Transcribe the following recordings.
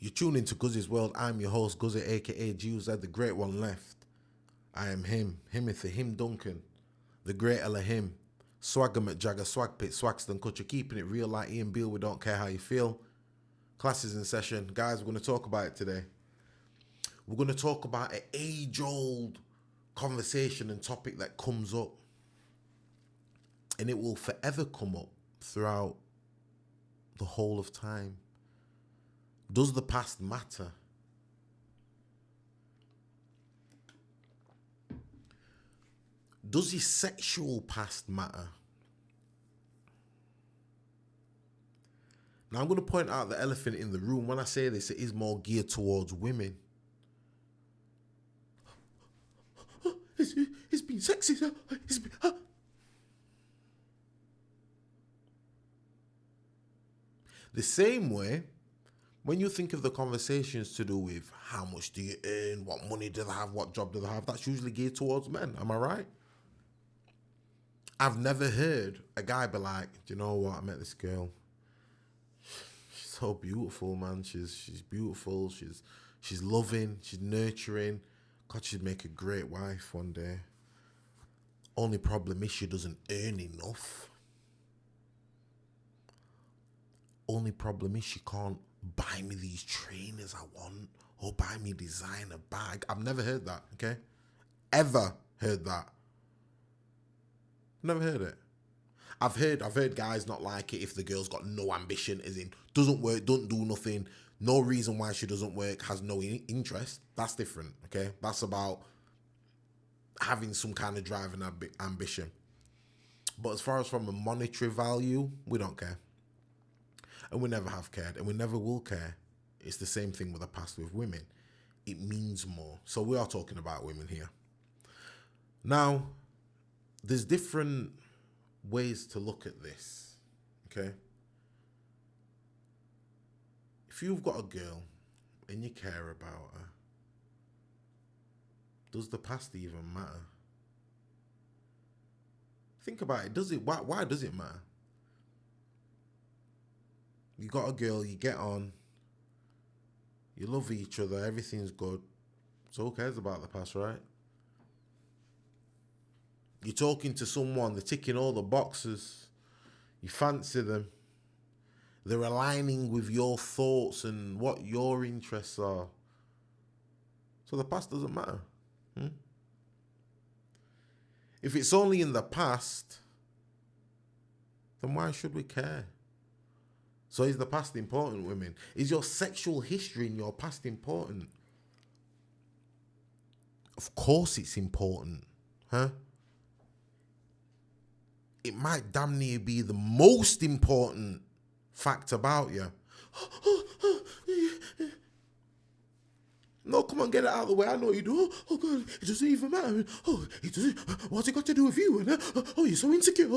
You tune into Guzzi's World. I'm your host, Guzzi, aka GZ, the great one left. I am him, Himothy, him Duncan, the great Elohim, Swagger McJagger, Swag Pit, Swagston Kutcher, keeping it real like Ian Beale, we don't care how you feel. Classes in session. Guys, we're going to talk about it today. We're going to talk about an age-old conversation and topic that comes up. And it will forever come up throughout the whole of time. Does the past matter? Does your sexual past matter? Now, I'm going to point out the elephant in the room. When I say this, it is more geared towards women. It's been sexy. The same way, when you think of the conversations to do with how much do you earn, what money do they have, what job do they have, that's usually geared towards men. Am I right? I've never heard a guy be like, do you know what, I met this girl. She's so beautiful, man. She's beautiful. She's loving. She's nurturing. God, she'd make a great wife one day. Only problem is she doesn't earn enough. Only problem is she can't buy me these trainers I want or buy me designer bag. I've never heard that, okay? Ever heard that. Never heard it. I've heard guys not like it if the girl's got no ambition, as in doesn't work, don't do nothing, no reason why she doesn't work, has no interest. That's different, okay? That's about having some kind of drive and ambition. But as far as from a monetary value, we don't care. And we never have cared, and we never will care. It's the same thing with the past with women. It means more. So we are talking about women here. Now, there's different ways to look at this, okay? If you've got a girl and you care about her, does the past even matter? Think about it. Does it? Why does it matter? You got a girl, you get on, you love each other, everything's good. So who cares about the past, right? You're talking to someone, they're ticking all the boxes, you fancy them, they're aligning with your thoughts and what your interests are. So the past doesn't matter. If it's only in the past, then why should we care? So is the past important, women? Is your sexual history in your past important? Of course it's important, huh? It might damn near be the most important fact about you. No, come on, get it out of the way. I know you do. Oh God, it doesn't even matter. Oh, it doesn't. What's it got to do with you? Oh, you're so insecure.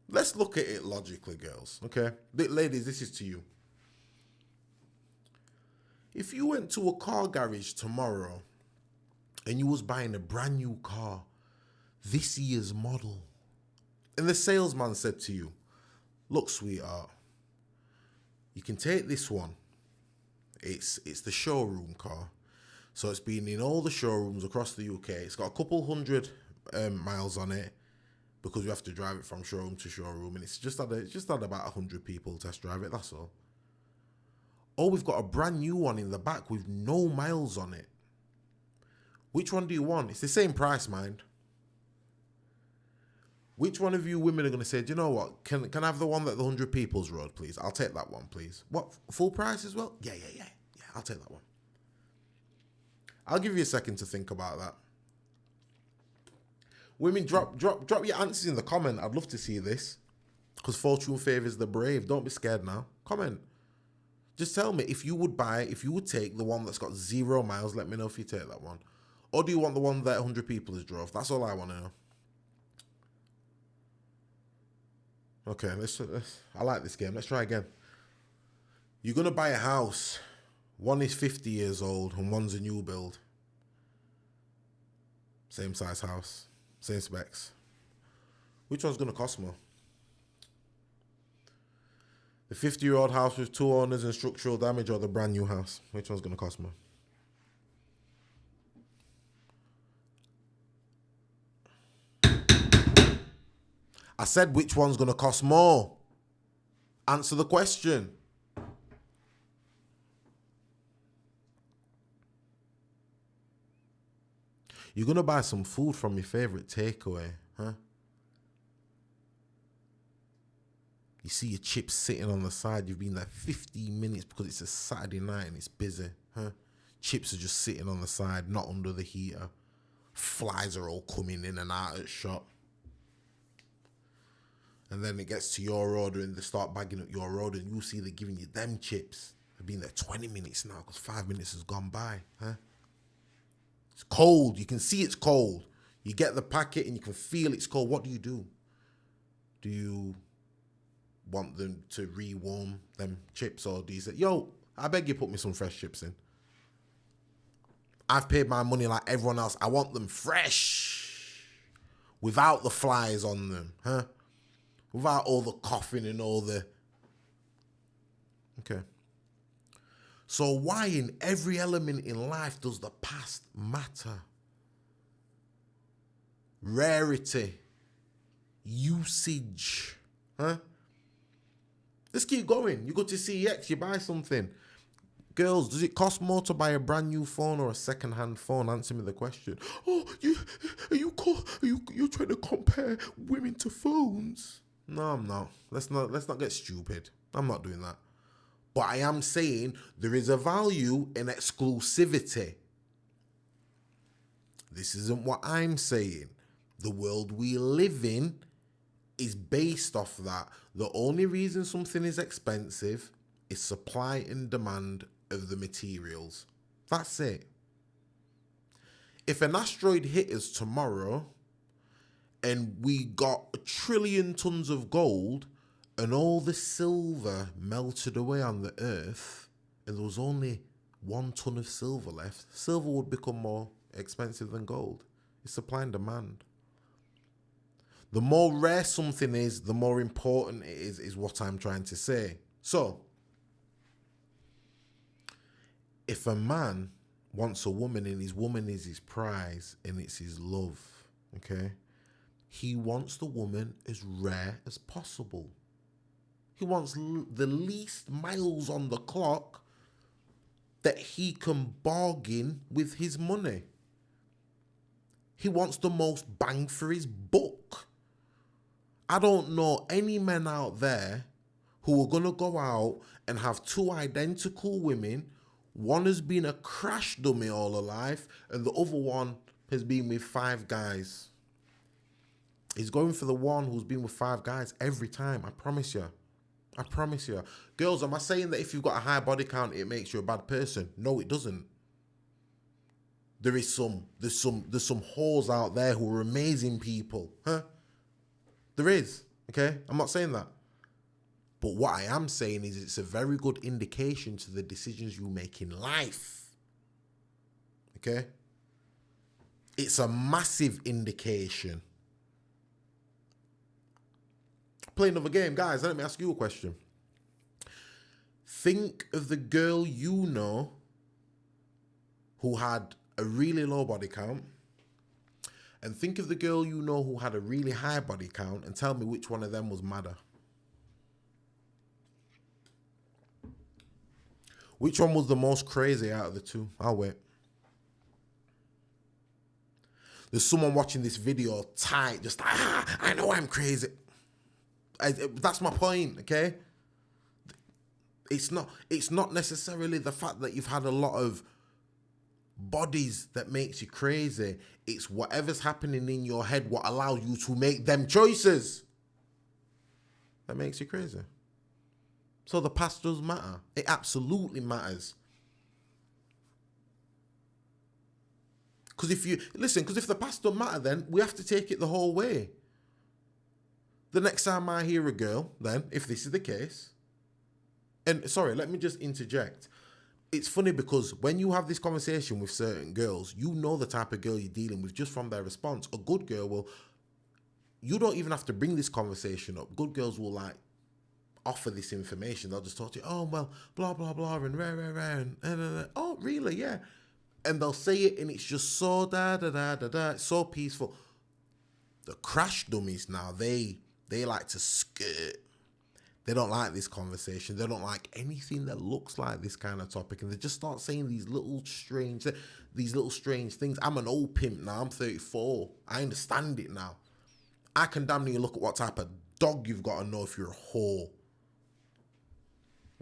Let's look at it logically, girls, okay? Ladies, this is to you. If you went to a car garage tomorrow and you was buying a brand new car, this year's model, and the salesman said to you, look, sweetheart, you can take this one. It's the showroom car. So it's been in all the showrooms across the UK. It's got a couple hundred miles on it, because we have to drive it from showroom to showroom, and it's just had about 100 people test drive it, that's all. Or we've got a brand new one in the back with no miles on it. Which one do you want? It's the same price, mind. Which one of you women are going to say, do you know what, can I have the one that the 100 people's rode, please? I'll take that one, please. What, full price as well? Yeah, I'll take that one. I'll give you a second to think about that. Women, drop your answers in the comment. I'd love to see this, because fortune favors the brave. Don't be scared now. Comment. Just tell me if you would take the one that's got 0 miles. Let me know if you take that one. Or do you want the one that 100 people has drove? That's all I want to know. Okay, let's I like this game. Let's try again. You're going to buy a house. One is 50 years old and one's a new build. Same size house. Same specs. Which one's going to cost more? The 50-year-old house with 2 owners and structural damage, or the brand new house? Which one's going to cost more? I said which one's going to cost more. Answer the question. You're going to buy some food from your favorite takeaway, huh? You see your chips sitting on the side. You've been there 15 minutes because it's a Saturday night and it's busy, huh? Chips are just sitting on the side, not under the heater. Flies are all coming in and out at shop. And then it gets to your order and they start bagging up your order and you see they're giving you them chips. They've been there 20 minutes now because 5 minutes has gone by, huh? It's cold. You can see it's cold. You get the packet and you can feel it's cold. What do? Do you want them to rewarm them chips, or do you say, yo, I beg you put me some fresh chips in? I've paid my money like everyone else. I want them fresh. Without the flies on them, huh? Without all the coughing and all the... Okay. So why in every element in life does the past matter? Rarity. Usage. Huh? Let's keep going. You go to CEX, you buy something. Girls, does it cost more to buy a brand new phone or a second-hand phone? Answer me the question. Oh, you're trying to compare women to phones? No, I'm not. Let's not get stupid. I'm not doing that. But I am saying there is a value in exclusivity. This isn't what I'm saying. The world we live in is based off that. The only reason something is expensive is supply and demand of the materials. That's it. If an asteroid hit us tomorrow and we got 1 trillion tons of gold and all the silver melted away on the earth and there was only 1 ton of silver left, silver would become more expensive than gold. It's supply and demand. The more rare something is, the more important it is what I'm trying to say. So, if a man wants a woman and his woman is his prize and it's his love, okay, he wants the woman as rare as possible. He wants the least miles on the clock that he can bargain with his money. He wants the most bang for his buck. I don't know any men out there who are going to go out and have 2 identical women. One has been a crash dummy all her life and the other one has been with 5 guys. He's going for the one who's been with 5 guys every time. I promise you. I promise you. Girls, am I saying that if you've got a high body count, it makes you a bad person? No, it doesn't. There's some whores out there who are amazing people, huh? There is, okay? I'm not saying that. But what I am saying is it's a very good indication to the decisions you make in life, okay? It's a massive indication. Play another game. Guys, let me ask you a question. Think of the girl you know who had a really low body count, and think of the girl you know who had a really high body count, and tell me which one of them was madder. Which one was the most crazy out of the 2? I'll wait. There's someone watching this video tight, just like, I know I'm crazy. That's my point, okay? It's not necessarily the fact that you've had a lot of bodies that makes you crazy. It's whatever's happening in your head what allows you to make them choices that makes you crazy. So the past does matter. It absolutely matters. Because if the past don't matter, then we have to take it the whole way. The next time I hear a girl, then, if this is the case, and sorry, let me just interject. It's funny because when you have this conversation with certain girls, you know the type of girl you're dealing with just from their response. A good girl will, you don't even have to bring this conversation up. Good girls will like offer this information. They'll just talk to you, oh, well, blah, blah, blah, and rah, rah, rah, and oh, really, yeah. And they'll say it, and it's just so da-da-da-da-da. It's so peaceful. The crash dummies now, they like to skirt. They don't like this conversation. They don't like anything that looks like this kind of topic. And they just start saying these little strange things. I'm an old pimp now. I'm 34. I understand it now. I can damn near look at what type of dog you've got to know if you're a whore.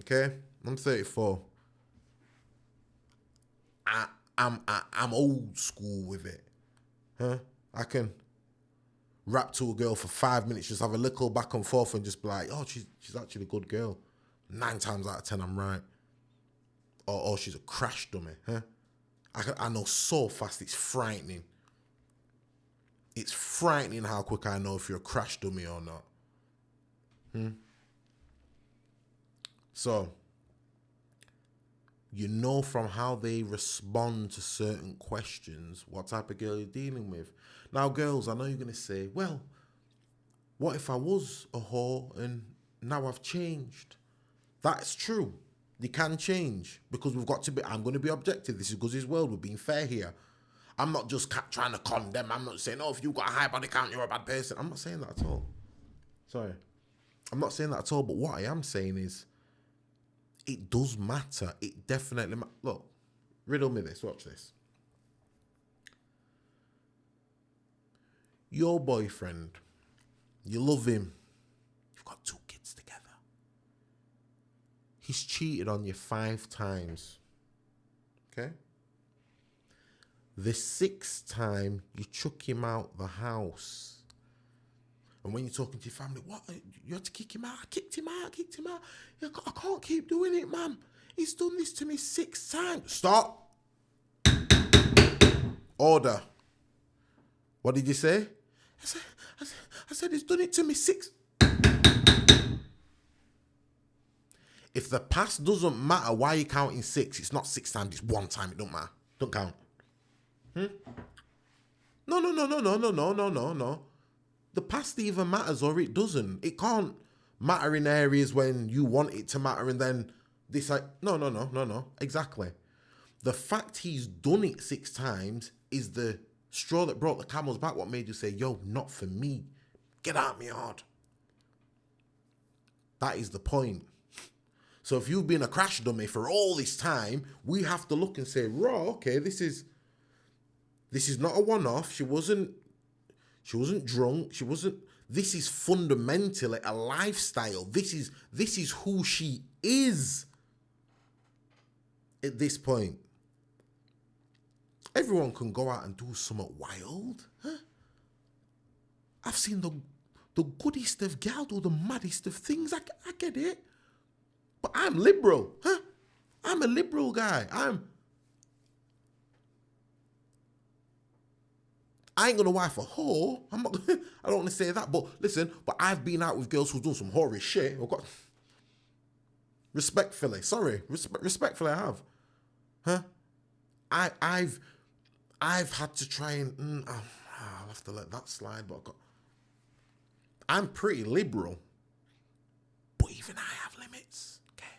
Okay? I'm 34. I'm old school with it. Huh? I can rap to a girl for 5 minutes, just have a little back and forth and just be like, oh, she's actually a good girl. 9 times out of 10, I'm right. Or she's a crash dummy. Huh? I know so fast, it's frightening. It's frightening how quick I know if you're a crash dummy or not. So, you know from how they respond to certain questions what type of girl you're dealing with. Now, girls, I know you're going to say, well, what if I was a whore and now I've changed? That's true. You can change because we've got to be, I'm going to be objective. This is Guzzi's world. We're being fair here. I'm not just trying to condemn. I'm not saying, oh, if you've got a high body count, you're a bad person. I'm not saying that at all. Sorry. I'm not saying that at all. But what I am saying is, it does matter. It definitely matters. Look, riddle me this. Watch this. Your boyfriend, you love him. You've got 2 kids together. He's cheated on you 5 times. Okay? The 6th time, you chuck him out the house. And when you're talking to your family, what? You had to kick him out? I kicked him out. I can't keep doing it, man. He's done this to me 6 times. Stop. Order. What did you say? I said he's done it to me 6. If the past doesn't matter, why are you counting 6? It's not 6 times, it's 1 time. It don't matter. Don't count. No. The past either matters or it doesn't. It can't matter in areas when you want it to matter and then this like, no. Exactly. The fact he's done it 6 times is the straw that brought the camel's back. What made you say, yo, not for me. Get out of my yard. That is the point. So if you've been a crash dummy for all this time, we have to look and say, raw, okay, this is not a one-off. She wasn't drunk. This is fundamentally a lifestyle. This is who she is at this point. Everyone can go out and do something wild. Huh? I've seen the goodest of gal do the maddest of things. I get it. But I'm liberal. Huh? I'm a liberal guy. I ain't gonna wife a whore. I don't want to say that, but listen, but I've been out with girls who've done some horrid shit. Respectfully, respectfully I have. Huh? I've had to try and, I'll have to let that slide, but I'm pretty liberal. But even I have limits, okay?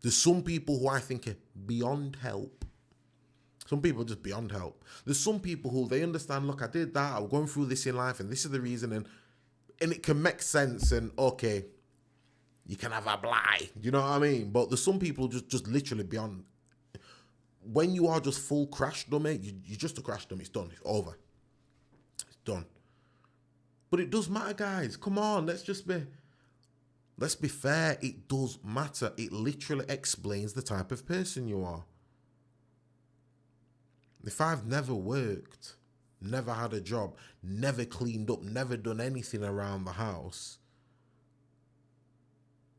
There's some people who I think are beyond help. Some people are just beyond help. There's some people who they understand, look, I did that, I'm going through this in life, and this is the reason, and it can make sense, and okay, you can have a bligh, you know what I mean? But there's some people just literally beyond. When you are just full crash dummy, you're just a crash dummy, it's done, it's over. It's done. But it does matter, guys. Come on, let's be fair. It does matter. It literally explains the type of person you are. If I've never worked, never had a job, never cleaned up, never done anything around the house,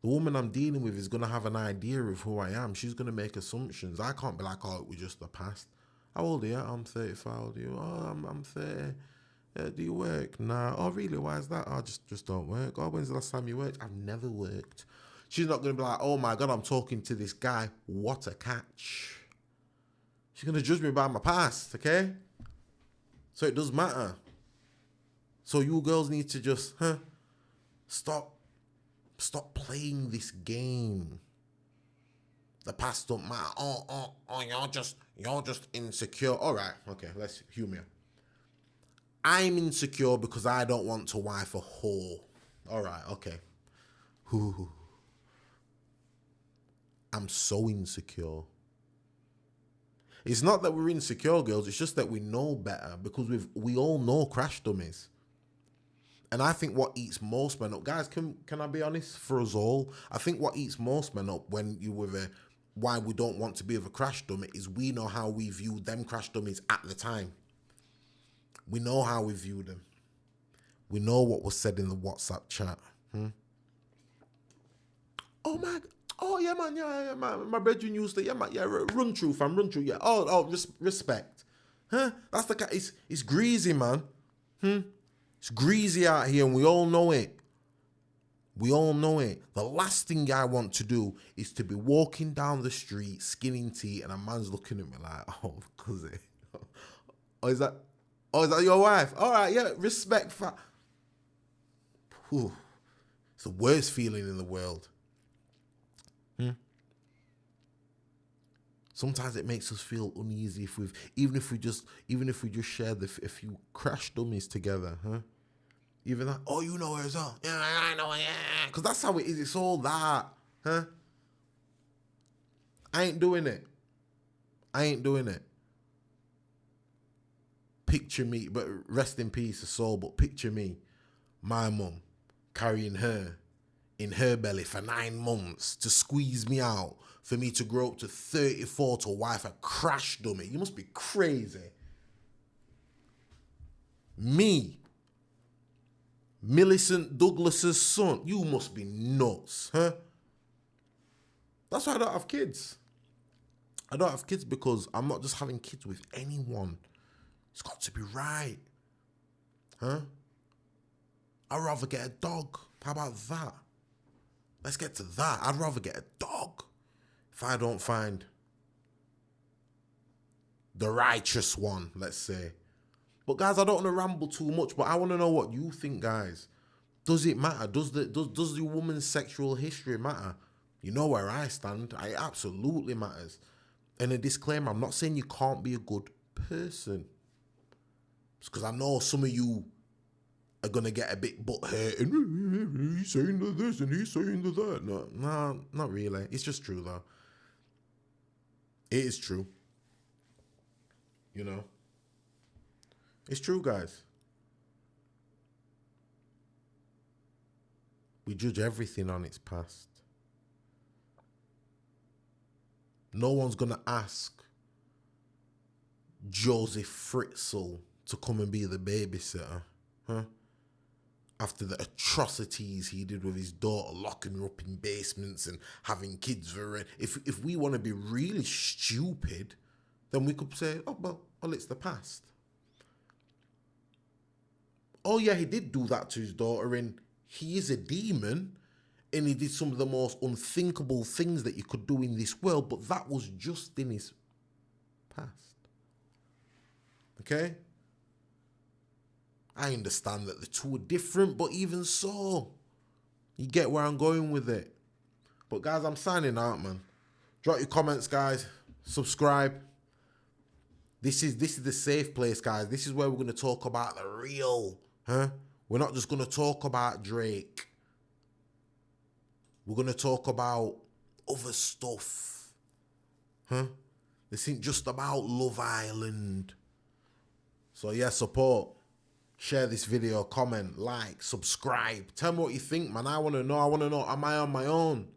the woman I'm dealing with is going to have an idea of who I am. She's going to make assumptions. I can't be like, oh, it was just the past. How old are you? I'm 35. How old are you? Oh, I'm 30. Do you work? Nah. Oh, really? Why is that? Oh, just don't work. Oh, when's the last time you worked? I've never worked. She's not going to be like, oh my God, I'm talking to this guy. What a catch. She's going to judge me by my past, okay? So it does matter. So you girls need to just, stop Stop playing this game. The past don't matter. Oh, you're just insecure. All right, okay, let's humor. I'm insecure because I don't want to wife a whore. All right, okay. I'm so insecure. It's not that we're insecure, girls. It's just that we know better because we all know crash dummies. And I think what eats most men up, guys, can I be honest? For us all, I think what eats most men up when you with why we don't want to be with a crash dummy is we know how we viewed them crash dummies at the time. We know how we viewed them. We know what was said in the WhatsApp chat. Oh my, oh yeah, man, yeah, my brethren used to, yeah, man, yeah, run through, fam, run through, yeah. Respect, huh? That's the guy. It's greasy, man. It's greasy out here, and we all know it. We all know it. The last thing I want to do is to be walking down the street, skinning tea, and a man's looking at me like, oh, Guzzi. Oh, is that your wife? All right, yeah, respect for. Whew. It's the worst feeling in the world. Sometimes it makes us feel uneasy even if we just shared a few crash dummies together, huh? Even that, oh, you know her as well. Yeah, I know her, yeah. Because that's how it is. It's all that, huh? I ain't doing it. Picture me, but rest in peace, her soul, but picture me, my mum, carrying her in her belly for 9 months to squeeze me out for me to grow up to 34 to wife a crash dummy. You must be crazy. Me, Millicent Douglas's son. You must be nuts, huh? That's why I don't have kids. I don't have kids because I'm not just having kids with anyone. It's got to be right, huh? I'd rather get a dog. How about that? Let's get to that. I'd rather get a dog if I don't find the righteous one, let's say. But guys, I don't want to ramble too much, but I want to know what you think, guys. Does it matter? Does the woman's sexual history matter? You know where I stand. It absolutely matters. And a disclaimer, I'm not saying you can't be a good person. Because I know some of you are going to get a bit butthurt and he's saying this and he's saying that. No, not really. It's just true, though. It is true. You know? It's true, guys. We judge everything on its past. No one's going to ask Joseph Fritzl to come and be the babysitter, huh? After the atrocities he did with his daughter, locking her up in basements and having kids for her. If we want to be really stupid, then we could say, oh, well, it's the past. Oh, yeah, he did do that to his daughter, and he is a demon, and he did some of the most unthinkable things that you could do in this world, but that was just in his past. Okay? I understand that the two are different, but even so, you get where I'm going with it. But guys, I'm signing out, man. Drop your comments, guys. Subscribe. This is the safe place, guys. This is where we're going to talk about the real, huh? We're not just going to talk about Drake. We're going to talk about other stuff, huh? This ain't just about Love Island. So yeah, support. Share this video, comment, like, subscribe. Tell me what you think, man. I want to know, am I on my own?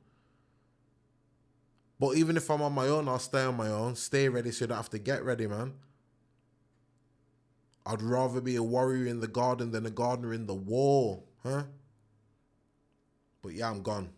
But even if I'm on my own, I'll stay on my own. Stay ready so you don't have to get ready, man. I'd rather be a warrior in the garden than a gardener in the war, huh? But yeah, I'm gone.